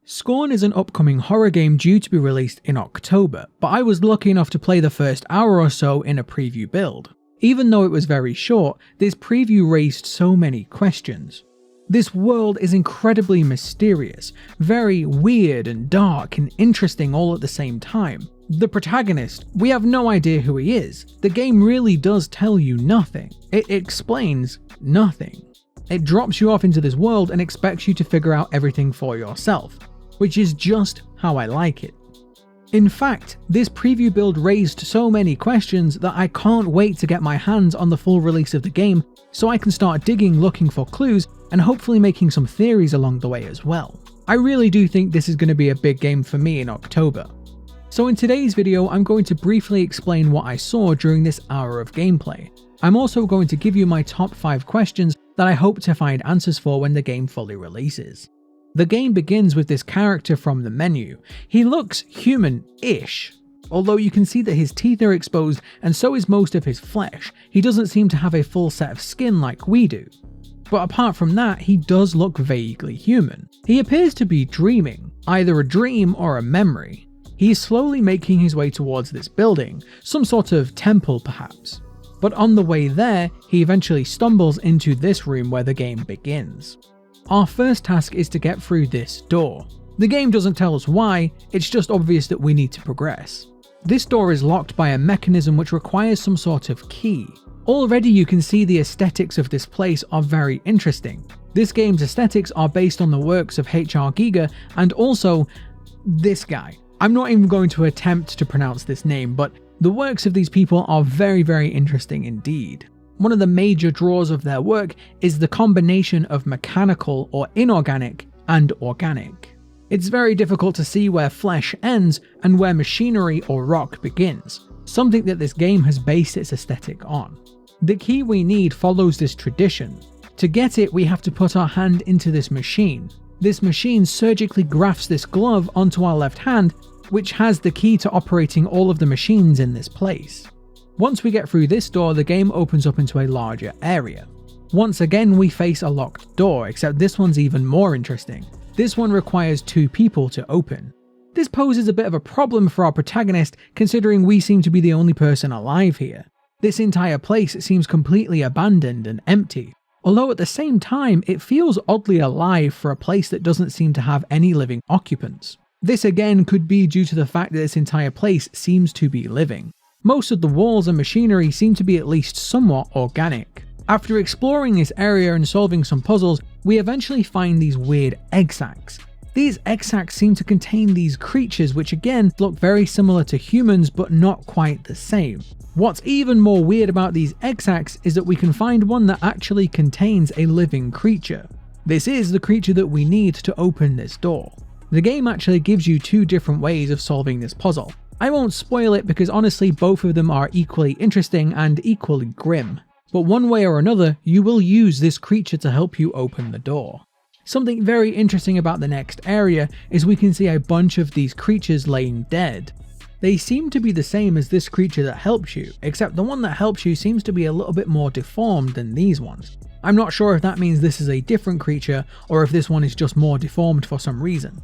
Scorn is an upcoming horror game due to be released in October, but I was lucky enough to play the first hour or so in a preview build. Even though it was very short, this preview raised so many questions. This world is incredibly mysterious, very weird and dark and interesting all at the same time. The protagonist, we have no idea who he is. The game really does tell you nothing. It explains nothing. It drops you off into this world and expects you to figure out everything for yourself, which is just how I like it. In fact, this preview build raised so many questions that I can't wait to get my hands on the full release of the game so I can start digging, looking for clues, and hopefully making some theories along the way as well. I really do think this is going to be a big game for me in October. So in today's video, I'm going to briefly explain what I saw during this hour of gameplay. I'm also going to give you my top 5 questions that I hope to find answers for when the game fully releases. The game begins with this character from the menu. He looks human-ish. Although you can see that his teeth are exposed and so is most of his flesh, he doesn't seem to have a full set of skin like we do. But apart from that, he does look vaguely human. He appears to be dreaming, either a dream or a memory. He is slowly making his way towards this building, some sort of temple perhaps. But on the way there, he eventually stumbles into this room where the game begins. Our first task is to get through this door. The game doesn't tell us why, it's just obvious that we need to progress. This door is locked by a mechanism which requires some sort of key. Already you can see the aesthetics of this place are very interesting. This game's aesthetics are based on the works of H.R. Giger and also this guy. I'm not even going to attempt to pronounce this name, but the works of these people are very interesting indeed. One of the major draws of their work is the combination of mechanical or inorganic and organic. It's very difficult to see where flesh ends and where machinery or rock begins, something that this game has based its aesthetic on. The key we need follows this tradition. To get it, we have to put our hand into this machine. This machine surgically grafts this glove onto our left hand, which has the key to operating all of the machines in this place. Once we get through this door, the game opens up into a larger area. Once again, we face a locked door, except this one's even more interesting. This one requires 2 people to open. This poses a bit of a problem for our protagonist, considering we seem to be the only person alive here. This entire place seems completely abandoned and empty, although at the same time, it feels oddly alive for a place that doesn't seem to have any living occupants. This again could be due to the fact that this entire place seems to be living. Most of the walls and machinery seem to be at least somewhat organic. After exploring this area and solving some puzzles, we eventually find these weird egg sacs. These egg sacs seem to contain these creatures which again look very similar to humans but not quite the same. What's even more weird about these egg sacs is that we can find one that actually contains a living creature. This is the creature that we need to open this door. The game actually gives you 2 different ways of solving this puzzle. I won't spoil it because honestly both of them are equally interesting and equally grim. But one way or another, you will use this creature to help you open the door. Something very interesting about the next area is we can see a bunch of these creatures laying dead. They seem to be the same as this creature that helps you, except the one that helps you seems to be a little bit more deformed than these ones. I'm not sure if that means this is a different creature or if this one is just more deformed for some reason.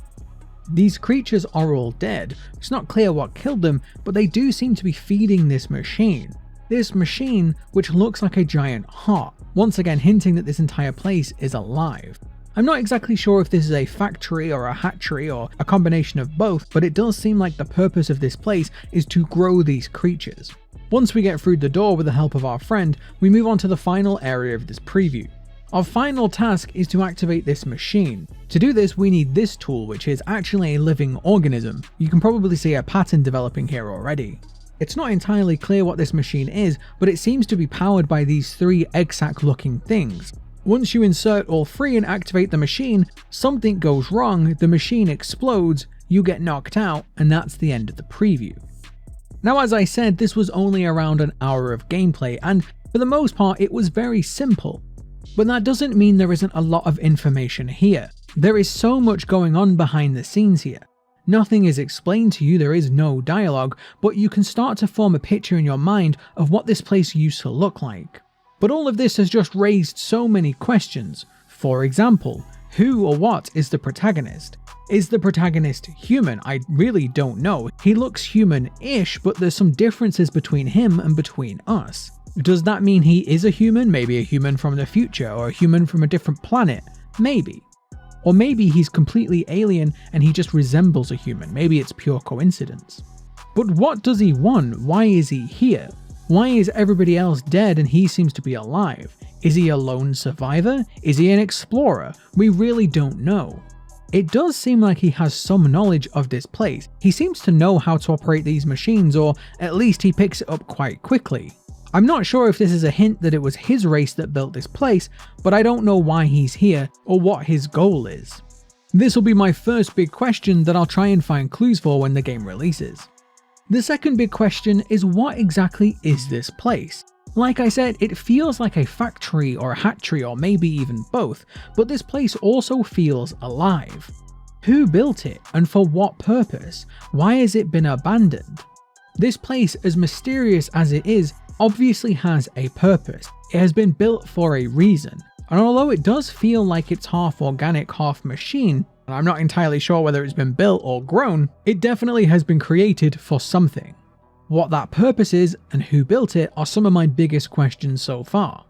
These creatures are all dead. It's not clear what killed them, but they do seem to be feeding this machine. This machine, which looks like a giant heart, once again hinting that this entire place is alive. I'm not exactly sure if this is a factory or a hatchery or a combination of both, but it does seem like the purpose of this place is to grow these creatures. Once we get through the door with the help of our friend, we move on to the final area of this preview. Our final task is to activate this machine. To do this, we need this tool, which is actually a living organism. You can probably see a pattern developing here already. It's not entirely clear what this machine is, but it seems to be powered by these 3 egg sac looking things. Once you insert all 3 and activate the machine, something goes wrong, the machine explodes, you get knocked out, and that's the end of the preview. Now as I said, this was only around an hour of gameplay, and for the most part it was very simple. But that doesn't mean there isn't a lot of information here. There is so much going on behind the scenes here. Nothing is explained to you, there is no dialogue, but you can start to form a picture in your mind of what this place used to look like. But all of this has just raised so many questions. For example, Who or what is the protagonist? Is the protagonist human? I really don't know. He looks human-ish, but there's some differences between him and between us. Does that mean he is a human? Maybe a human from the future, or a human from a different planet? Maybe. Or maybe he's completely alien and he just resembles a human. Maybe it's pure coincidence. But what does he want? Why is he here? Why is everybody else dead and he seems to be alive? Is he a lone survivor? Is he an explorer? We really don't know. It does seem like he has some knowledge of this place. He seems to know how to operate these machines, or at least he picks it up quite quickly. I'm not sure if this is a hint that it was his race that built this place, but I don't know why he's here or what his goal is. This will be my first big question that I'll try and find clues for when the game releases. The second big question is, what exactly is this place? Like I said, it feels like a factory or a hatchery, or maybe even both, but this place also feels alive. Who built it and for what purpose? Why has it been abandoned? This place, as mysterious as it is, obviously has a purpose. It has been built for a reason, and although it does feel like it's half organic, half machine, and I'm not entirely sure whether it's been built or grown, it definitely has been created for something. What that purpose is and who built it are some of my biggest questions so far.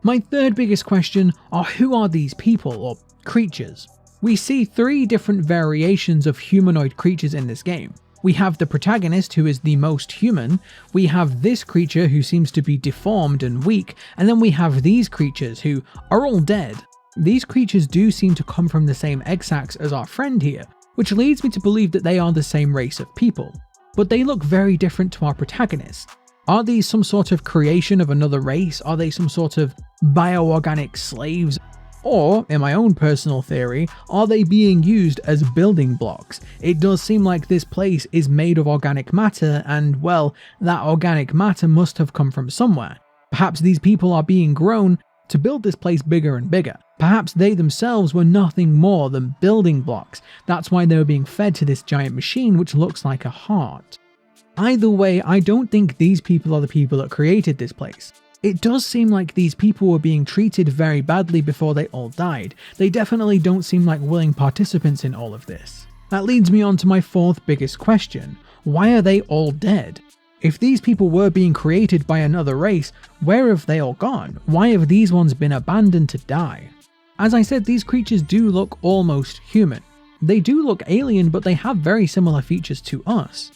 My third biggest question are, who are these people or creatures? We see 3 different variations of humanoid creatures in this game. We have the protagonist, who is the most human, we have this creature who seems to be deformed and weak, and then we have these creatures who are all dead. These creatures do seem to come from the same egg sacs as our friend here, which leads me to believe that they are the same race of people. But they look very different to our protagonist. Are these some sort of creation of another race? Are they some sort of bioorganic slaves? Or, in my own personal theory, are they being used as building blocks? It does seem like this place is made of organic matter, and well, that organic matter must have come from somewhere. Perhaps these people are being grown to build this place bigger and bigger. Perhaps they themselves were nothing more than building blocks. That's why they were being fed to this giant machine which looks like a heart. Either way, I don't think these people are the people that created this place. It does seem like these people were being treated very badly before they all died. They definitely don't seem like willing participants in all of this. That leads me on to my fourth biggest question. Why are they all dead? If these people were being created by another race, where have they all gone? Why have these ones been abandoned to die? As I said, these creatures do look almost human. They do look alien, but they have very similar features to us.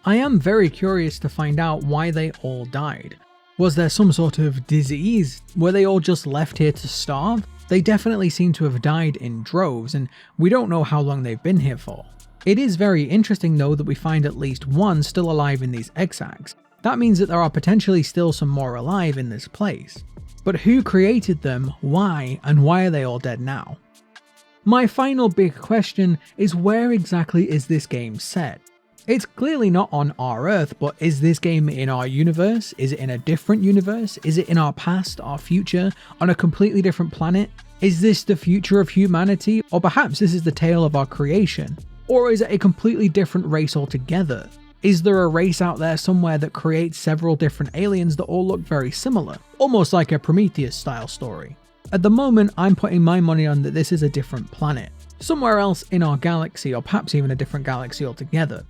I am very curious to find out why they all died. Was there some sort of disease? Were they all just left here to starve? They definitely seem to have died in droves, and we don't know how long they've been here for. It is very interesting though that we find at least one still alive in these egg sacs. That means that there are potentially still some more alive in this place. But who created them, why, and why are they all dead now? My final big question is, where exactly is this game set? It's clearly not on our Earth, but is this game in our universe? Is it in a different universe? Is it in our past, our future, on a completely different planet? Is this the future of humanity? Or perhaps this is the tale of our creation? Or is it a completely different race altogether? Is there a race out there somewhere that creates several different aliens that all look very similar? Almost like a Prometheus style story. At the moment, I'm putting my money on that this is a different planet. Somewhere else in our galaxy, or perhaps even a different galaxy altogether.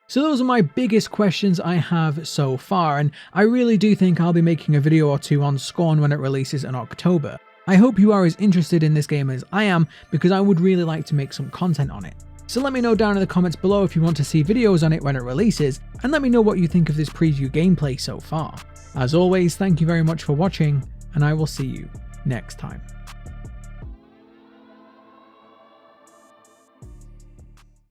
So those are my biggest questions I have so far, and I really do think I'll be making a video or two on Scorn when it releases in October. I hope you are as interested in this game as I am, because I would really like to make some content on it. So let me know down in the comments below if you want to see videos on it when it releases, and let me know what you think of this preview gameplay so far. As always, thank you very much for watching, and I will see you next time.